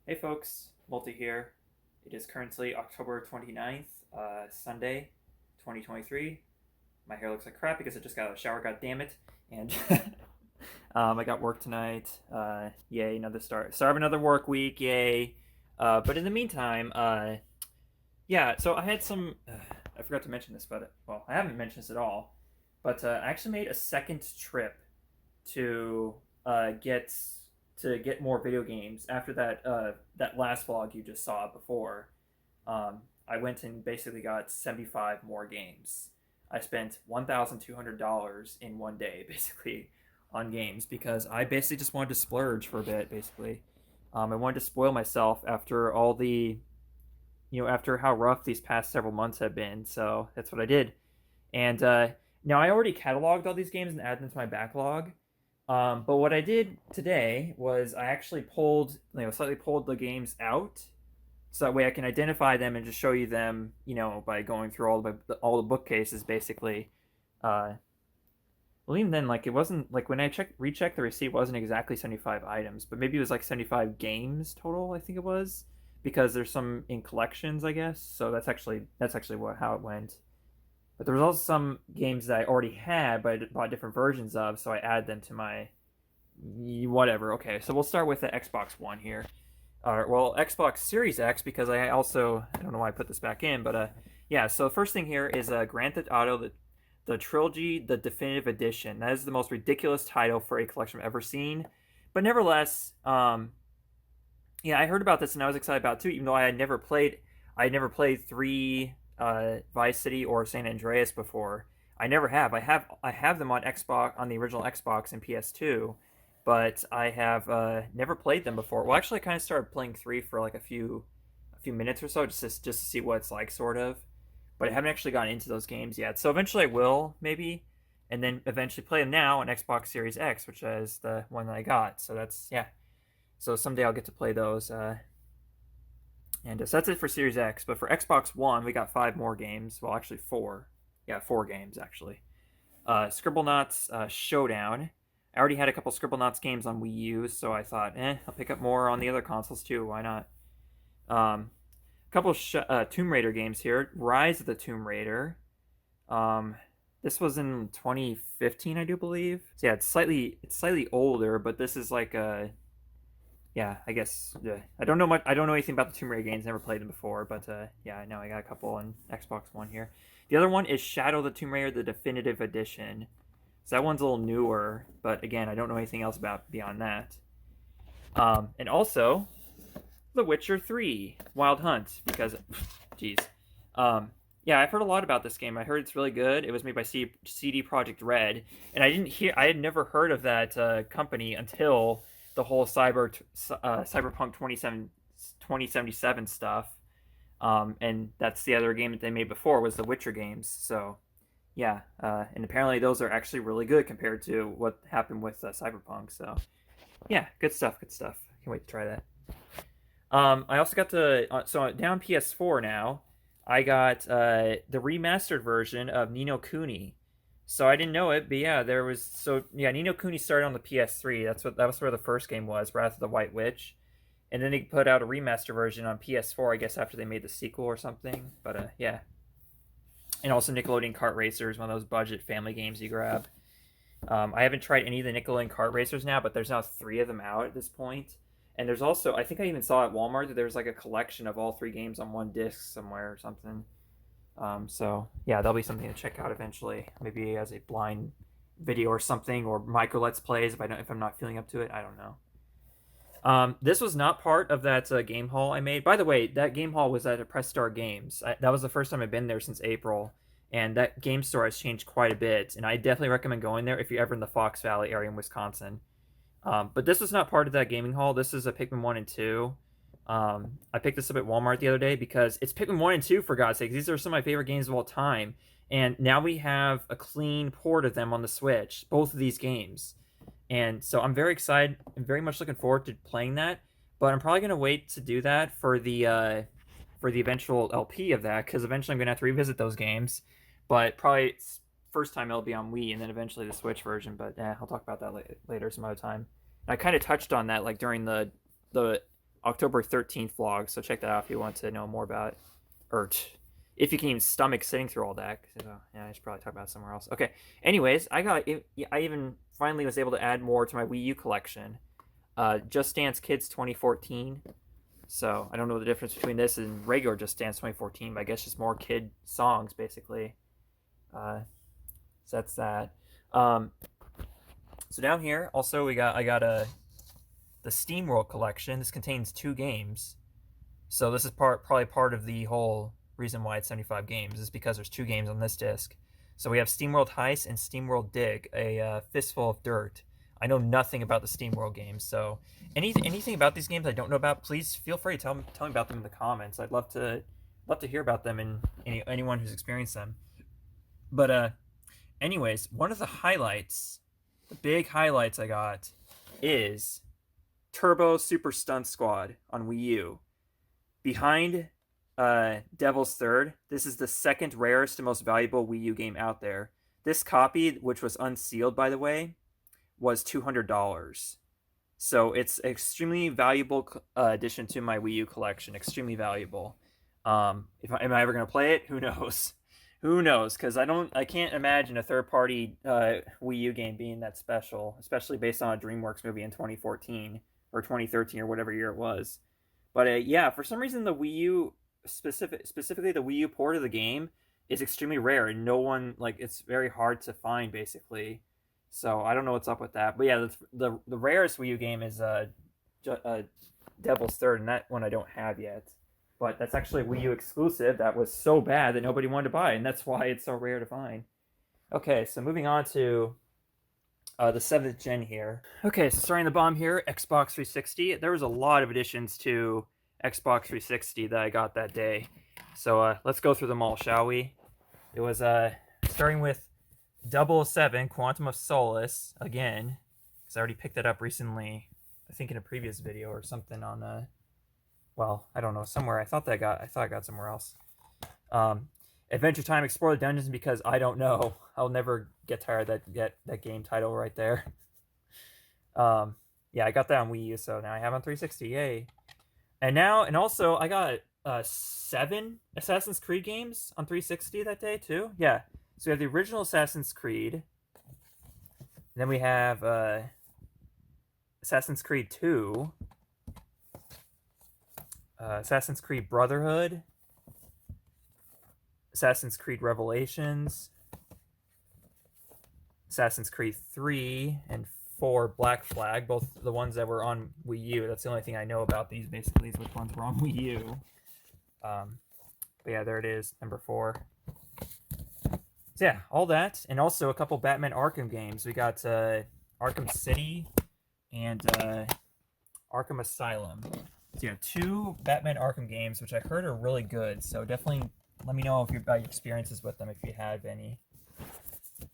Hey folks, Multi here. It is currently October 29th, Sunday, 2023. My hair looks like crap because I just got out of the shower, god damn it. And I got work tonight. Yay, another start of another work week, yay. But in the meantime, yeah, so I had some, I forgot to mention this, but, well, I haven't mentioned this at all. But I actually made a second trip to get more video games after that last vlog you just saw before. I went and basically got 75 more games. I spent $1,200 in one day basically on games because I basically just wanted to splurge for a bit. Basically, I wanted to spoil myself after all the after how rough these past several months have been. So that's what I did. And now I already cataloged all these games and added them to my backlog. But what I did today was I actually slightly pulled the games out, so that way I can identify them and just show you them, by going through all the bookcases, basically. Well, even then, like it wasn't like when I rechecked the receipt, it wasn't exactly 75 items, but maybe it was like 75 games total. I think it was because there's some in collections, I guess. So that's actually how it went. But there was also some games that I already had, but I bought different versions of, so I added them to my whatever. Okay, so we'll start with the Xbox One here. Well, Xbox Series X, because I don't know why I put this back in, but yeah. So the first thing here is Grand Theft Auto, the trilogy, the definitive edition. That is the most ridiculous title for a collection I've ever seen, but nevertheless, yeah, I heard about this and I was excited about it too, even though I had never played three Vice City or San Andreas before. I never have. I have them on Xbox, on the original Xbox and PS2, but I have never played them before. Well, actually, I kind of started playing three for like a few minutes or so, just to see what it's like, sort of. But I haven't actually gotten into those games yet. So eventually, I will maybe, and then eventually play them now on Xbox Series X, which is the one that I got. So that's yeah. So someday I'll get to play those. So that's it for Series X. But for Xbox One, we got five more games. Well, actually four. Yeah, four games, actually. Scribblenauts Showdown. I already had a couple Scribblenauts games on Wii U, so I thought, I'll pick up more on the other consoles too. Why not? A couple Tomb Raider games here. Rise of the Tomb Raider. This was in 2015, I do believe. So yeah, it's slightly older, but this is like a yeah, I guess. Yeah. I don't know much. I don't know anything about the Tomb Raider games. Never played them before, but yeah, I know I got a couple on Xbox One here. The other one is Shadow the Tomb Raider, the definitive edition. So that one's a little newer, but again, I don't know anything else about beyond that. And also, The Witcher 3 Wild Hunt, because, jeez. Yeah, I've heard a lot about this game. I heard it's really good. It was made by CD Projekt Red, and I had never heard of that company until the whole Cyberpunk 2077 stuff. And that's the other game that they made before was the Witcher games. So yeah, and apparently those are actually really good compared to what happened with Cyberpunk. So yeah, good stuff. Can't wait to try that. I also got so down PS4 now. I got the remastered version of Ni no Kuni. So I didn't know it, but yeah, Ni no Kuni started on the PS3. That was where the first game was, Wrath of the White Witch, and then they put out a remaster version on PS4, I guess after they made the sequel or something. But yeah, and also Nickelodeon Kart Racers, one of those budget family games you grab. I haven't tried any of the Nickelodeon Kart Racers now, but there's now three of them out at this point. And there's also, I think I even saw at Walmart that there's like a collection of all three games on one disc somewhere or something. So yeah, that'll be something to check out eventually, maybe as a blind video or something, or micro let's plays if I'm not feeling up to it. I don't know. This was not part of that game haul I made. By the way, that game haul was at a Press Star Games. That was the first time I've been there since April, and that game store has changed quite a bit. And I definitely recommend going there if you're ever in the Fox Valley area in Wisconsin. But this was not part of that gaming haul. This is a Pikmin 1 and 2. I picked this up at Walmart the other day because it's Pikmin 1 and 2, for God's sake. These are some of my favorite games of all time. And now we have a clean port of them on the Switch, both of these games. And so I'm very excited. I'm very much looking forward to playing that. But I'm probably going to wait to do that for the eventual LP of that, because eventually I'm going to have to revisit those games. But probably first time it'll be on Wii, and then eventually the Switch version. But I'll talk about that later some other time. I kind of touched on that like during the October 13th vlog. So check that out if you want to know more about it. Or if you can even stomach sitting through all that. Yeah, I should probably talk about it somewhere else. Okay. Anyways, I even finally was able to add more to my Wii U collection. Just Dance Kids 2014. So I don't know the difference between this and regular Just Dance 2014, but I guess just more kid songs basically. So that's that. So down here also I got the SteamWorld collection. This contains 2 games. So this is probably part of the whole reason why it's 75 games is because there's 2 games on this disc. So we have SteamWorld Heist and SteamWorld Dig, a fistful of dirt. I know nothing about the SteamWorld games, so anything about these games I don't know about, please feel free to tell me about them in the comments. I'd love to hear about them and anyone who's experienced them. But anyways, one of the highlights, the big highlights I got, is Turbo Super Stunt Squad on Wii U. Behind Devil's Third, this is the second rarest and most valuable Wii U game out there. This copy, which was unsealed by the way, was $200. So it's an extremely valuable addition to my Wii U collection. Extremely valuable. Am I ever gonna play it? Who knows? Who knows? Because I can't imagine a third-party Wii U game being that special, especially based on a DreamWorks movie in 2014 or 2013 or whatever year it was. But yeah, for some reason the Wii U specifically the Wii U port of the game is extremely rare, and no one it's very hard to find basically. So I don't know what's up with that. But yeah, the rarest Wii U game is Devil's Third, and that one I don't have yet. But that's actually a Wii U exclusive that was so bad that nobody wanted to buy, and that's why it's so rare to find. Okay, so moving on to the 7th gen here. Okay, so starting the bottom here, Xbox 360. There was a lot of additions to Xbox 360 that I got that day. So let's go through them all, shall we? It was starting with 007 Quantum of Solace again, because I already picked that up recently, I think in a previous video or something on well, I don't know, somewhere. I thought I got somewhere else. Adventure Time Explore the Dungeons, because I don't know. I'll never get tired of that game title right there. Yeah, I got that on Wii U, so now I have it on 360. Yay! And also I got 7 Assassin's Creed games on 360 that day too. Yeah. So we have the original Assassin's Creed. Then we have Assassin's Creed 2. Assassin's Creed Brotherhood. Assassin's Creed Revelations. Assassin's Creed 3 and 4 Black Flag, both the ones that were on Wii U. That's the only thing I know about these, basically, is which ones were on Wii U. But yeah, there it is, number 4. So yeah, all that, and also a couple Batman Arkham games. We got Arkham City and Arkham Asylum. So yeah, 2 Batman Arkham games, which I heard are really good. So definitely let me know about your experiences with them if you have any.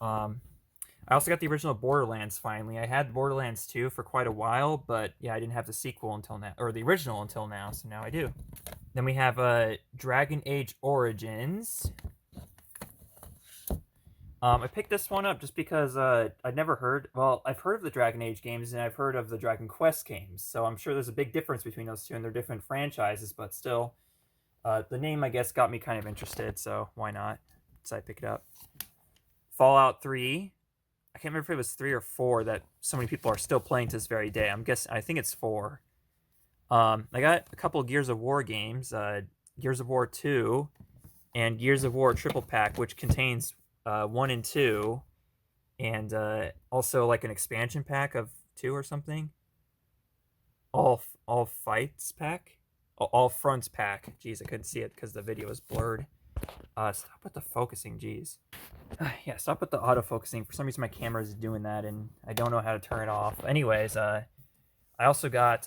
I also got the original Borderlands finally. I had Borderlands 2 for quite a while, but yeah, I didn't have the sequel until now, or the original until now, so now I do. Then we have Dragon Age Origins. I picked this one up just because I've heard of the Dragon Age games, and I've heard of the Dragon Quest games, so I'm sure there's a big difference between those two, and they're different franchises, but still, the name, I guess, got me kind of interested, so why not? So I picked it up. Fallout 3. I can't remember if it was 3 or 4 that so many people are still playing to this very day. I think it's 4. I got a couple of Gears of War games, Gears of War 2 and Gears of War Triple Pack, which contains 1 and 2, and also like an expansion pack of 2 or something. All fights pack, all fronts pack. Jeez, I couldn't see it because the video was blurred. Stop with the focusing, jeez. Yeah, stop with the autofocusing. For some reason, my camera is doing that, and I don't know how to turn it off. Anyways, I also got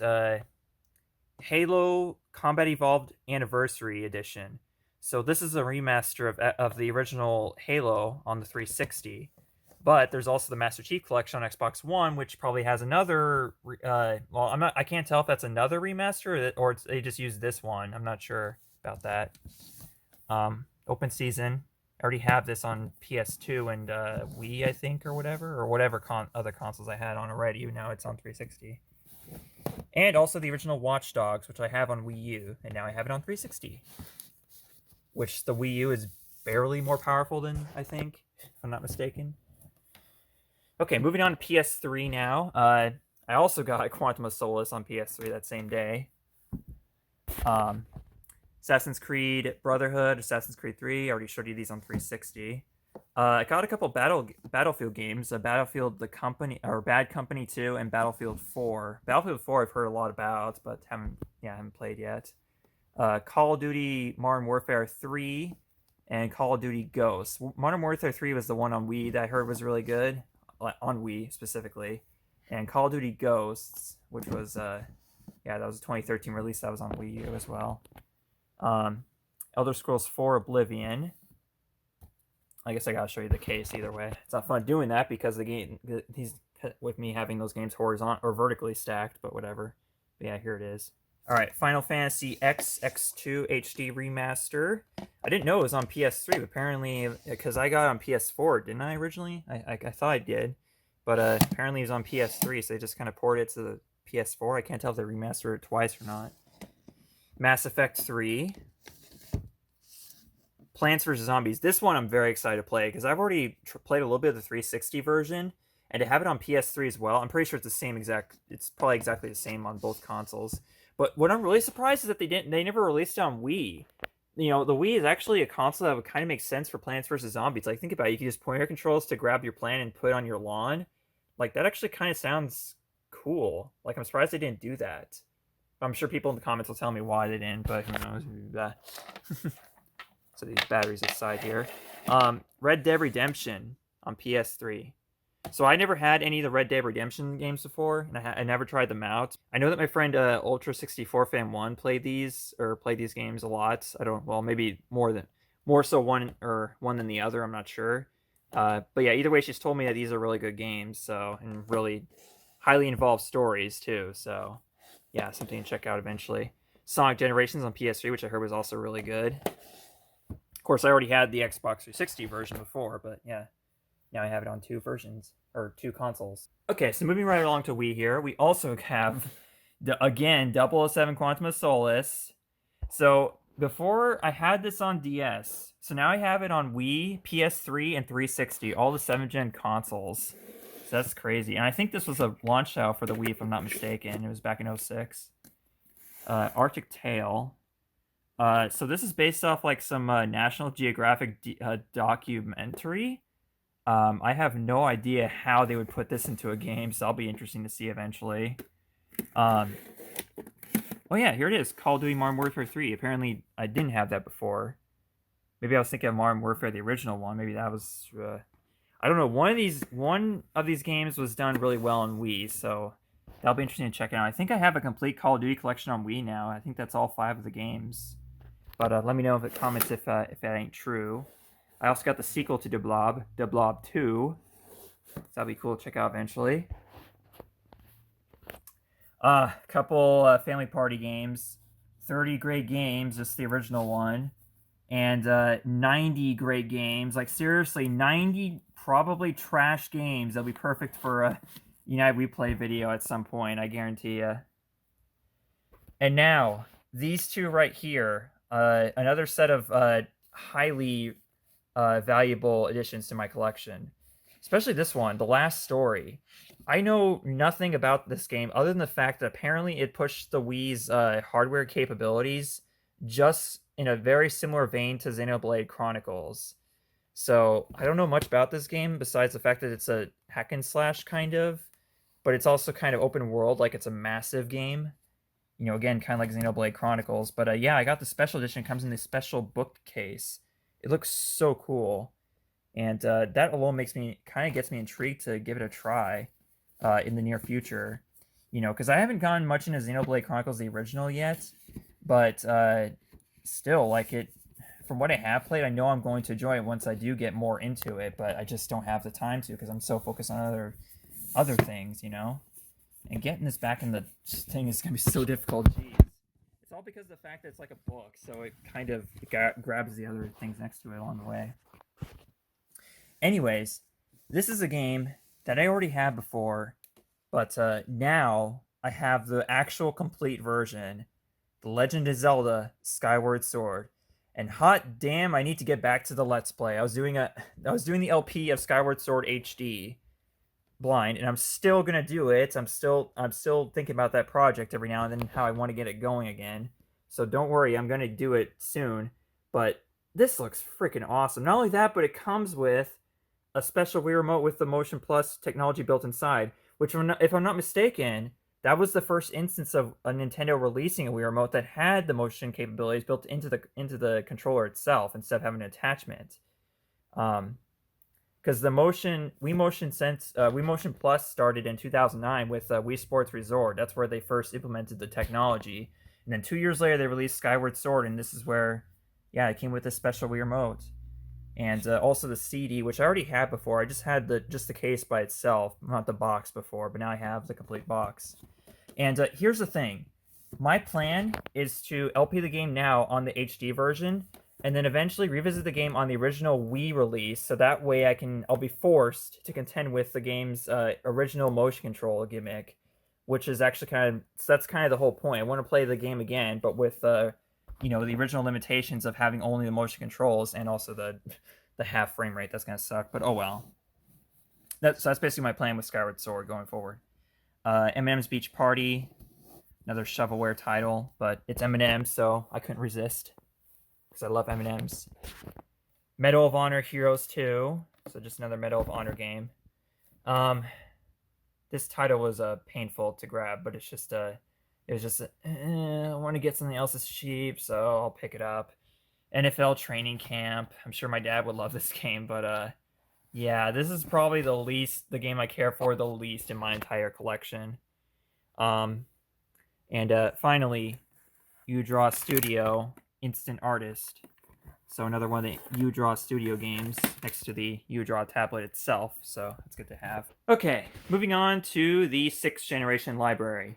Halo Combat Evolved Anniversary Edition. So this is a remaster of the original Halo on the 360. But there's also the Master Chief Collection on Xbox One, which probably has another. I can't tell if that's another remaster or they just used this one. I'm not sure about that. Open Season. I already have this on PS2 and Wii, I think, or whatever other consoles I had on already. Now it's on 360. And also the original Watch Dogs, which I have on Wii U, and now I have it on 360. Which the Wii U is barely more powerful than, I think, if I'm not mistaken. Okay, moving on to PS3 now. I also got Quantum of Solace on PS3 that same day. Assassin's Creed Brotherhood, Assassin's Creed 3. I already showed you these on 360. I got a couple Battlefield games, Battlefield the Company or Bad Company 2 and Battlefield 4. Battlefield 4 I've heard a lot about, but haven't played yet. Call of Duty Modern Warfare 3 and Call of Duty Ghosts. Modern Warfare 3 was the one on Wii that I heard was really good, on Wii specifically. And Call of Duty Ghosts, which was that was a 2013 release, that was on Wii U as well. Elder Scrolls 4 Oblivion. I guess I gotta show you the case either way. It's not fun doing that because he's with me having those games horizontal or vertically stacked, but whatever. But yeah, here it is. All right, Final Fantasy X X2 HD Remaster. I didn't know it was on PS3, but apparently, because I got it on PS4, didn't I originally? I thought I did, but apparently it was on PS3, so they just kind of ported it to the PS4. I can't tell if they remastered it twice or not. Mass Effect 3. Plants vs. Zombies. This one I'm very excited to play because I've already played a little bit of the 360 version, and to have it on PS3 as well, I'm pretty sure it's probably exactly the same on both consoles. But what I'm really surprised is that they never released it on Wii. You know, the Wii is actually a console that would kind of make sense for Plants vs. Zombies. Like, think about it. You can use pointer controls to grab your plant and put it on your lawn. Like, that actually kind of sounds cool. Like, I'm surprised they didn't do that. I'm sure people in the comments will tell me why they didn't, but who knows. So these batteries aside here. Red Dead Redemption on PS3. So I never had any of the Red Dead Redemption games before, and I never tried them out. I know that my friend Ultra 64 Fan 1 played these games a lot. Maybe more so one than the other, I'm not sure. But yeah, either way, she's told me that these are really good games, so, and really highly involved stories too. So yeah, something to check out eventually. Sonic Generations on PS3, which I heard was also really good. Of course, I already had the Xbox 360 version before, but yeah, now I have it on two consoles. Okay, so moving right along to Wii here, we also have, again, 007 Quantum of Solace. So before, I had this on DS. So now I have it on Wii, PS3, and 360, all the 7th gen consoles. So that's crazy. And I think this was a launch title for the Wii, if I'm not mistaken. It was back in 06. Arctic Tale. So this is based off like some National Geographic documentary. I have no idea how they would put this into a game, so that'll be interesting to see eventually. Oh yeah, here it is, Call of Duty Modern Warfare 3. Apparently, I didn't have that before. Maybe I was thinking of Modern Warfare, the original one. Maybe that was... I don't know. One of these games was done really well on Wii, so that'll be interesting to check out. I think I have a complete Call of Duty collection on Wii now. I think that's all 5 of the games. But let me know in the comments if that ain't true. I also got the sequel to The Blob 2. So that'll be cool to check out eventually. Couple family party games. 30 great games, just the original one. And 90 great games. Like, seriously, 90 probably trash games that'll be perfect for a United We Play video at some point, I guarantee you. And now, these two right here, another set of highly valuable additions to my collection. Especially this one, The Last Story. I know nothing about this game other than the fact that apparently it pushed the Wii's hardware capabilities just in a very similar vein to Xenoblade Chronicles. So I don't know much about this game besides the fact that it's a hack and slash kind of, but it's also kind of open world, like it's a massive game. You know, again, kind of like Xenoblade Chronicles. But yeah, I got the special edition. It comes in this special bookcase. It looks so cool. And that alone gets me intrigued to give it a try in the near future. You know, because I haven't gotten much into Xenoblade Chronicles, the original, yet. But still, like, it, from what I have played, I know I'm going to enjoy it once I do get more into it. But I just don't have the time to because I'm so focused on other things, you know. And getting this back in the thing is going to be so difficult. Jeez. It's all because of the fact that it's like a book, so it kind of grabs the other things next to it along the way. Anyways, this is a game that I already had before, but now I have the actual complete version, The Legend of Zelda Skyward Sword. And hot damn, I need to get back to the Let's Play. I was doing the LP of Skyward Sword HD blind, and I'm still gonna do it. I'm still thinking about that project every now and then, how I want to get it going again. So don't worry, I'm gonna do it soon. But this looks freaking awesome. Not only that, but it comes with a special Wii remote with the Motion Plus technology built inside, which, if I'm not mistaken, that was the first instance of a Nintendo releasing a Wii remote that had the motion capabilities built into the controller itself instead of having an attachment. Because the Wii Motion Plus started in 2009 with Wii Sports Resort. That's where they first implemented the technology, and then 2 years later they released Skyward Sword, and this is where, yeah, it came with a special Wii remote, and also the CD, which I already had before. I just had the case by itself, not the box before, but now I have the complete box. And here's the thing: my plan is to LP the game now on the HD version, and then eventually revisit the game on the original Wii release, so that way I'll be forced to contend with the game's original motion control gimmick, which is actually that's kind of the whole point. I want to play the game again, but with the original limitations of having only the motion controls and also the half frame rate. That's gonna suck, but oh well. That's basically my plan with Skyward Sword going forward. M&M's Beach Party, another shovelware title, but it's M&M, so I couldn't resist because I love M&M's. Medal of Honor Heroes 2, so just another Medal of Honor game. This title was painful to grab, but it's just I want to get something else that's cheap, so I'll pick it up. NFL Training Camp. I'm sure my dad would love this game, but yeah, this is probably the game I care for the least in my entire collection. And finally, You Draw Studio Instant Artist. So another one of the You Draw Studio games next to the You Draw tablet itself, so that's good to have. Okay, moving on to the 6th generation library.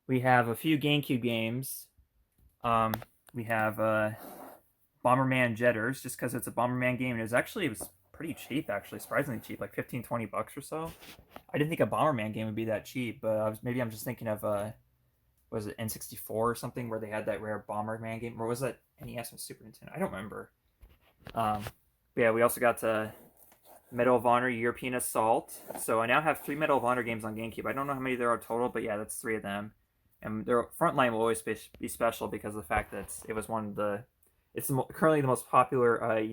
We have a few GameCube games. We have Bomberman Jetters, just because it's a Bomberman game. And it was pretty cheap, actually, surprisingly cheap, like $15-20 or so. I didn't think a Bomberman game would be that cheap, but maybe I'm just thinking of was it N64 or something, where they had that rare Bomberman game, or was that NES and Super Nintendo? I don't remember. But yeah, we also got Medal of Honor European Assault. So I now have 3 Medal of Honor games on GameCube. I don't know how many there are total, but yeah, that's 3 of them. And their Frontline will always be special because of the fact that it was it's currently the most popular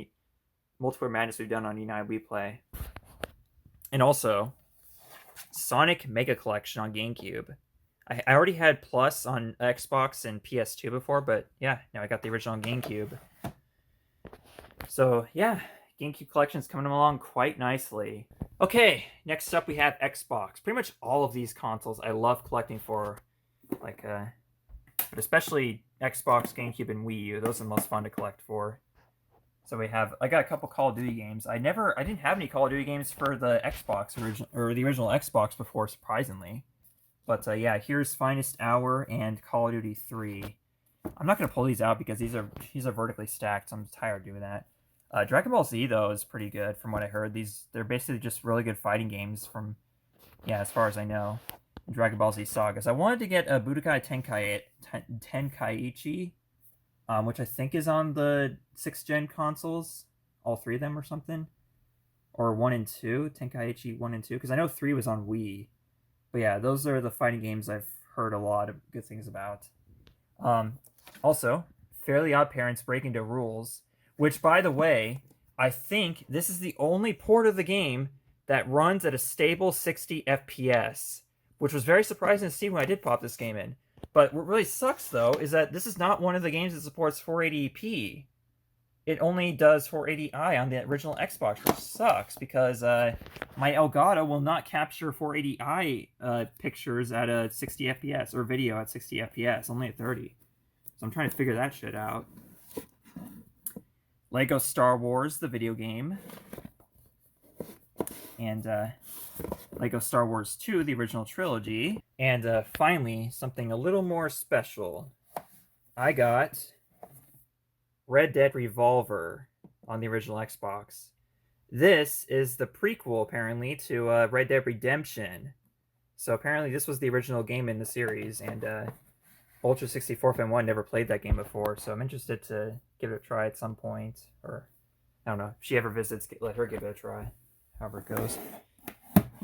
multiplayer madness we've done on United We Play. And also, Sonic Mega Collection on GameCube. I already had Plus on Xbox and PS2 before, but yeah, now I got the original on GameCube. So yeah, GameCube collection is coming along quite nicely. Okay, next up we have Xbox. Pretty much all of these consoles I love collecting for, but especially Xbox, GameCube, and Wii U. Those are the most fun to collect for. So I got a couple Call of Duty games. I didn't have any Call of Duty games for the Xbox or the original Xbox before, surprisingly. But yeah, here's Finest Hour and Call of Duty 3. I'm not gonna pull these out because these are vertically stacked, so I'm tired of doing that. Dragon Ball Z though is pretty good from what I heard. They're basically just really good fighting games from, yeah, as far as I know. Dragon Ball Z Sagas. I wanted to get a Budokai Tenkaichi, which I think is on the 6th gen consoles, all 3 of them or something, or 1 and 2, Tenkaichi 1 and 2, because I know 3 was on Wii. But yeah, those are the fighting games I've heard a lot of good things about. Also, Fairly Odd Parents Break Into Rules, which, by the way, I think this is the only port of the game that runs at a stable 60 FPS, which was very surprising to see when I did pop this game in. But what really sucks, though, is that this is not one of the games that supports 480p. It only does 480i on the original Xbox, which sucks, because my Elgato will not capture 480i pictures at a 60 FPS, or video at 60 FPS, only at 30. So I'm trying to figure that shit out. Lego Star Wars, the video game. And Lego Star Wars 2, the original trilogy. And finally, something a little more special. I got Red Dead Revolver on the original Xbox. This is the prequel, apparently, to Red Dead Redemption. So apparently this was the original game in the series, and Ultra 64 Fan 1 never played that game before, so I'm interested to give it a try at some point, or I don't know, if she ever visits, let her give it a try, however it goes.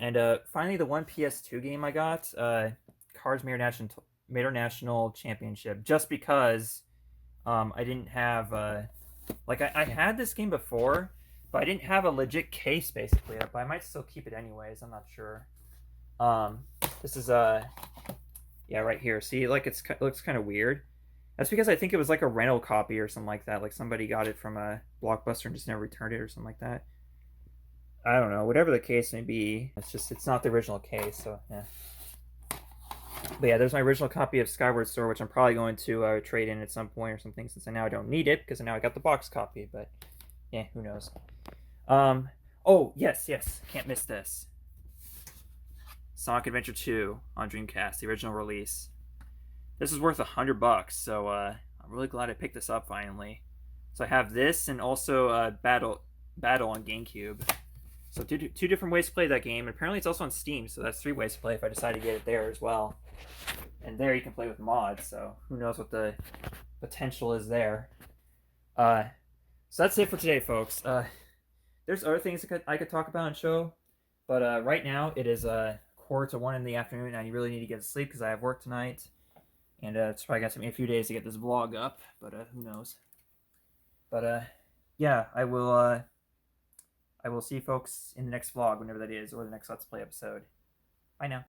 And finally, the one PS2 game I got, Cars Major National Championship, just because I didn't have, I had this game before, but I didn't have a legit case, basically, but I might still keep it anyways, I'm not sure. This is yeah, right here. See, like it looks kind of weird. That's because I think it was like a rental copy or something like that. Like somebody got it from a Blockbuster and just never returned it or something like that. I don't know. Whatever the case may be, it's not the original case. So yeah. But yeah, there's my original copy of Skyward Sword, which I'm probably going to trade in at some point or something, since I don't need it because now I got the box copy. But yeah, who knows? Oh yes, can't miss this. Sonic Adventure 2 on Dreamcast, the original release. This is worth $100, so I'm really glad I picked this up finally. So I have this and also Battle on GameCube. So two different ways to play that game. And apparently it's also on Steam, so that's 3 ways to play if I decide to get it there as well. And there you can play with mods, so who knows what the potential is there. So that's it for today, folks. There's other things I could talk about and show, but right now it is 1:45 in the afternoon, and I really need to get to sleep because I have work tonight. And it's probably going to take me a few days to get this vlog up, but who knows. But yeah, I will see you folks in the next vlog, whenever that is, or the next Let's Play episode. Bye now.